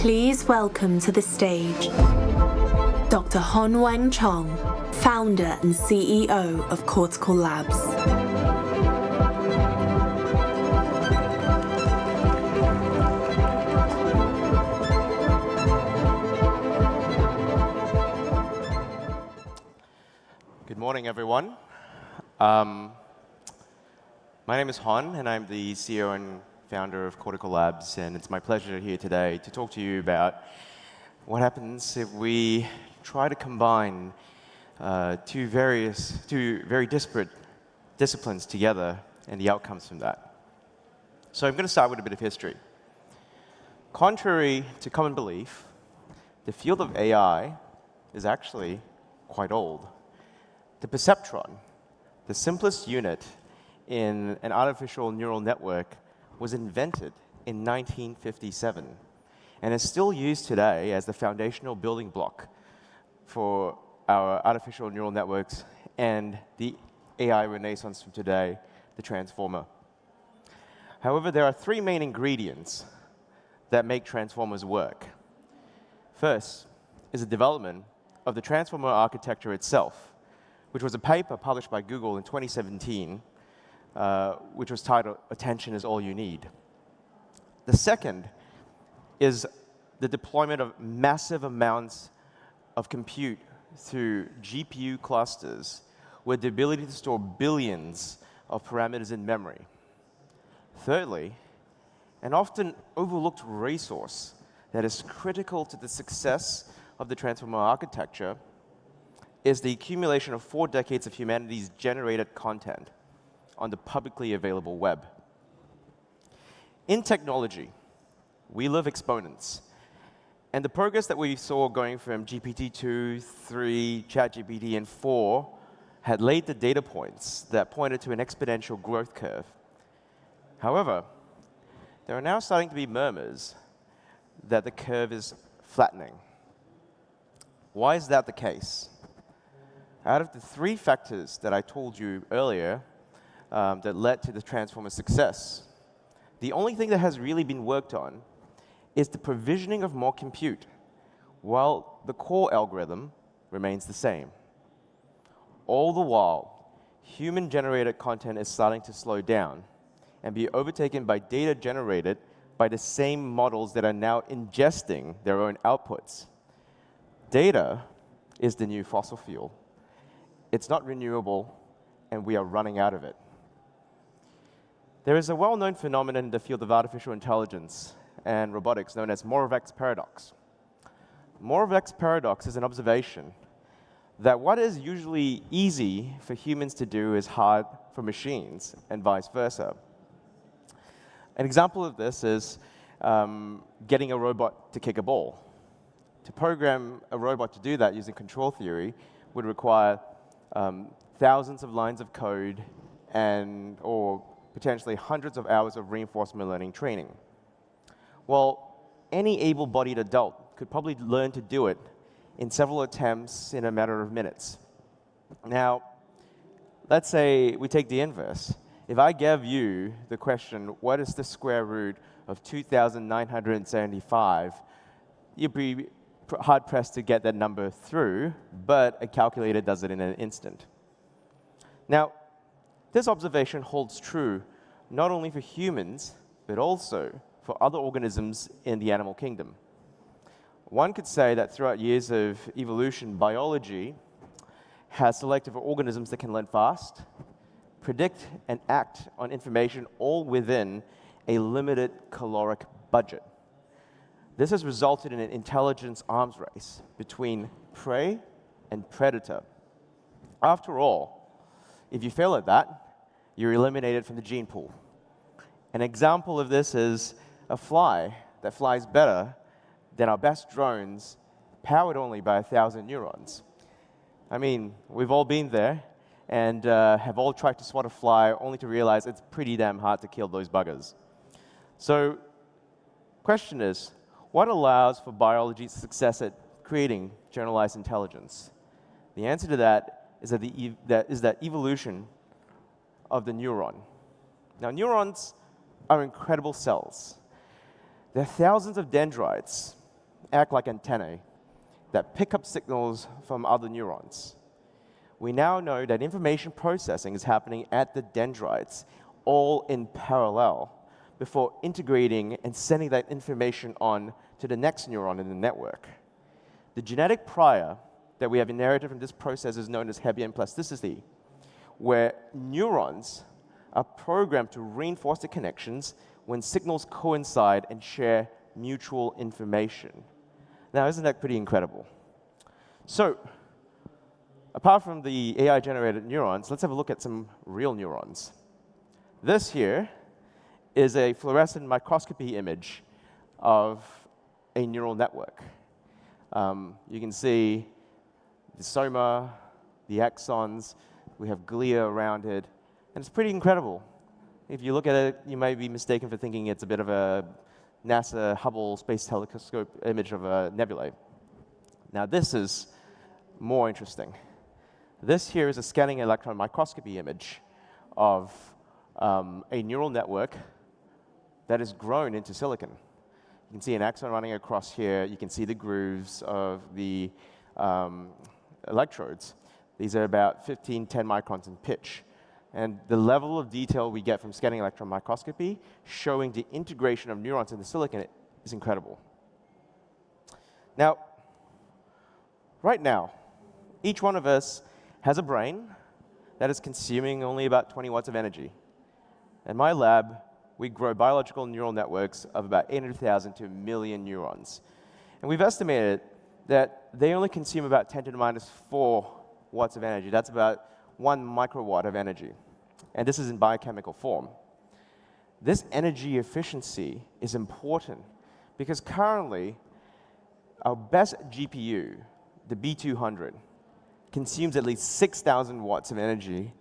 Please welcome to the stage Dr. Hon Weng Chong, founder and CEO of Cortical Labs. Good morning, everyone. My name is Hon, and I'm the CEO and founder of Cortical Labs, and it's my pleasure here today to talk to you about what happens if we try to combine two very disparate disciplines together and the outcomes from that. So I'm going to start with a bit of history. Contrary to common belief, the field of AI is actually quite old. The perceptron, the simplest unit in an artificial neural network, was invented in 1957 and is still used today as the foundational building block for our artificial neural networks and the AI renaissance from today, the transformer. However, there are three main ingredients that make transformers work. First is the development of the transformer architecture itself, which was a paper published by Google in 2017, which was titled, "Attention is All You Need." The second is the deployment of massive amounts of compute through GPU clusters with the ability to store billions of parameters in memory. Thirdly, an often overlooked resource that is critical to the success of the transformer architecture is the accumulation of 4 decades of humanity's generated content on the publicly available web. In technology, we love exponents. And the progress that we saw going from GPT-2, 3, ChatGPT, and 4 had laid the data points that pointed to an exponential growth curve. However, there are now starting to be murmurs that the curve is flattening. Why is that the case? Out of the 3 factors that I told you earlier that led to the transformer's success, the only thing that has really been worked on is the provisioning of more compute, while the core algorithm remains the same. All the while, human-generated content is starting to slow down and be overtaken by data generated by the same models that are now ingesting their own outputs. Data is the new fossil fuel. It's not renewable, and we are running out of it. There is a well-known phenomenon in the field of artificial intelligence and robotics known as Moravec's paradox. Moravec's paradox is an observation that what is usually easy for humans to do is hard for machines, and vice versa. An example of this is getting a robot to kick a ball. To program a robot to do that using control theory would require thousands of lines of code or potentially hundreds of hours of reinforcement learning training. Well, any able-bodied adult could probably learn to do it in several attempts in a matter of minutes. Now, let's say we take the inverse. If I gave you the question, what is the square root of 2,975, you'd be hard-pressed to get that number through, but a calculator does it in an instant. Now, this observation holds true not only for humans, but also for other organisms in the animal kingdom. One could say that throughout years of evolution, biology has selected for organisms that can learn fast, predict and act on information all within a limited caloric budget. This has resulted in an intelligence arms race between prey and predator. After all, if you fail at that, you're eliminated from the gene pool. An example of this is a fly that flies better than our best drones, powered only by 1,000 neurons. I mean, we've all been there and have all tried to swat a fly only to realize it's pretty damn hard to kill those buggers. So, question is, what allows for biology's success at creating generalized intelligence? The answer to that is that evolution of the neuron. Now, neurons are incredible cells. There are thousands of dendrites act like antennae that pick up signals from other neurons. We now know that information processing is happening at the dendrites, all in parallel, before integrating and sending that information on to the next neuron in the network. The genetic prior that we have inherited from this process is known as Hebbian plasticity, where neurons are programmed to reinforce the connections when signals coincide and share mutual information. Now, isn't that pretty incredible? So, apart from the AI-generated neurons, let's have a look at some real neurons. This here is a fluorescent microscopy image of a neural network. You can see the soma, the axons, we have glia around it, and it's pretty incredible. If you look at it, you may be mistaken for thinking it's a bit of a NASA Hubble Space Telescope image of a nebulae. Now this is more interesting. This here is a scanning electron microscopy image of a neural network that is grown into silicon. You can see an axon running across here. You can see the grooves of the electrodes. These are about 10 microns in pitch. And the level of detail we get from scanning electron microscopy showing the integration of neurons into silicon is incredible. Now, right now, each one of us has a brain that is consuming only about 20 watts of energy. In my lab, we grow biological neural networks of about 800,000 to 1 million neurons. And we've estimated that they only consume about 10 to the minus 4 watts of energy. That's about 1 microwatt of energy. And this is in biochemical form. This energy efficiency is important because currently, our best GPU, the B200, consumes at least 6,000 watts of energy,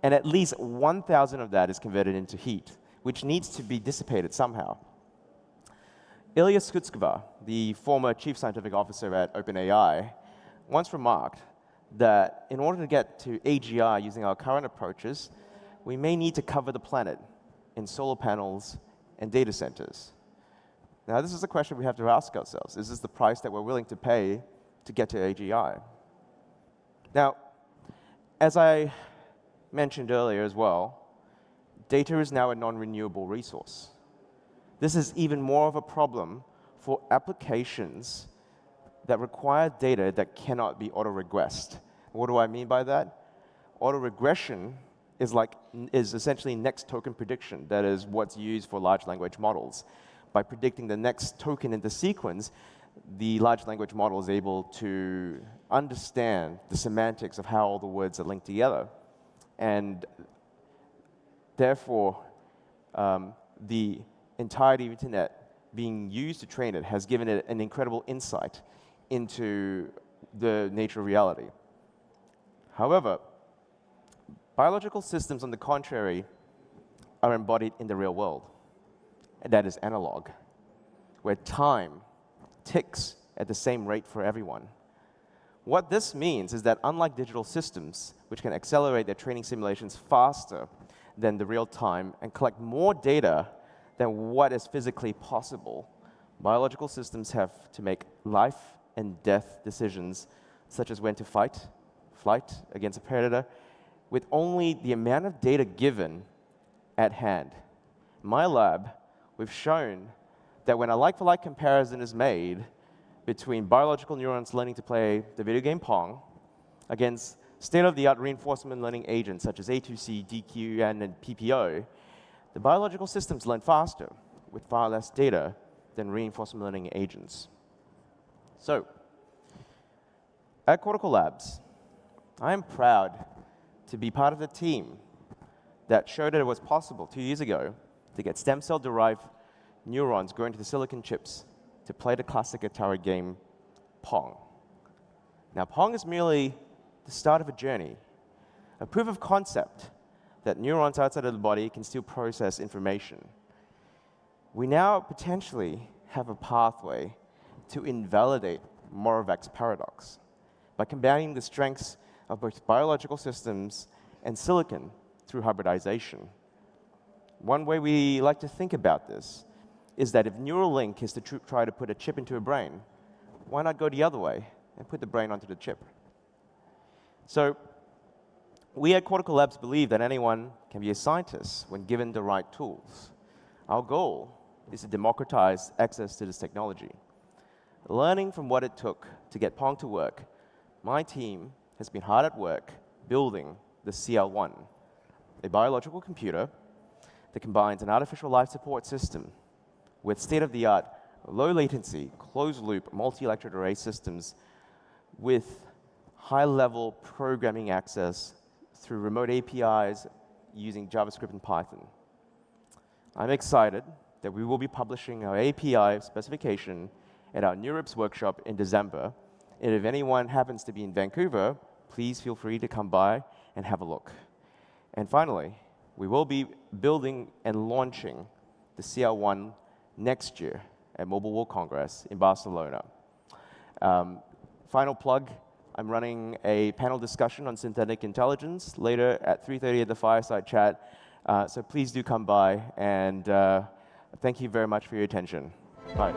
and at least 1,000 of that is converted into heat, which needs to be dissipated somehow. Ilya Skutskova, the former chief scientific officer at OpenAI, once remarked that in order to get to AGI using our current approaches, we may need to cover the planet in solar panels and data centers. Now, this is a question we have to ask ourselves. Is this the price that we're willing to pay to get to AGI? Now, as I mentioned earlier as well, data is now a non-renewable resource. This is even more of a problem for applications that require data that cannot be autoregressed. What do I mean by that? Autoregression is essentially next token prediction. That is what's used for large language models. By predicting the next token in the sequence, the large language model is able to understand the semantics of how all the words are linked together. And therefore, the entirety of the internet being used to train it has given it an incredible insight into the nature of reality. However, biological systems, on the contrary, are embodied in the real world. And that is analog, where time ticks at the same rate for everyone. What this means is that unlike digital systems, which can accelerate their training simulations faster than the real time and collect more data than what is physically possible, biological systems have to make life and death decisions, such as when to flight against a predator, with only the amount of data given at hand. In my lab, we've shown that when a like-for-like comparison is made between biological neurons learning to play the video game Pong against state-of-the-art reinforcement learning agents such as A2C, DQN, and PPO, the biological systems learn faster with far less data than reinforcement learning agents. So, at Cortical Labs, I am proud to be part of the team that showed that it was possible 2 years ago to get stem cell-derived neurons grown into silicon chips to play the classic Atari game Pong. Now, Pong is merely the start of a journey, a proof of concept that neurons outside of the body can still process information. We now potentially have a pathway to invalidate Moravec's paradox by combining the strengths of both biological systems and silicon through hybridization. One way we like to think about this is that if Neuralink is to try to put a chip into a brain, why not go the other way and put the brain onto the chip? So we at Cortical Labs believe that anyone can be a scientist when given the right tools. Our goal is to democratize access to this technology. Learning from what it took to get Pong to work, my team has been hard at work building the CL1, a biological computer that combines an artificial life support system with state-of-the-art, low-latency, closed-loop, multi-electrode array systems with high-level programming access through remote APIs using JavaScript and Python. I'm excited that we will be publishing our API specification at our NeurOps workshop in December. And if anyone happens to be in Vancouver, please feel free to come by and have a look. And finally, we will be building and launching the CL1 next year at Mobile World Congress in Barcelona. Final plug, I'm running a panel discussion on synthetic intelligence later at 3:30 at the Fireside Chat. So please do come by, and thank you very much for your attention. Bye.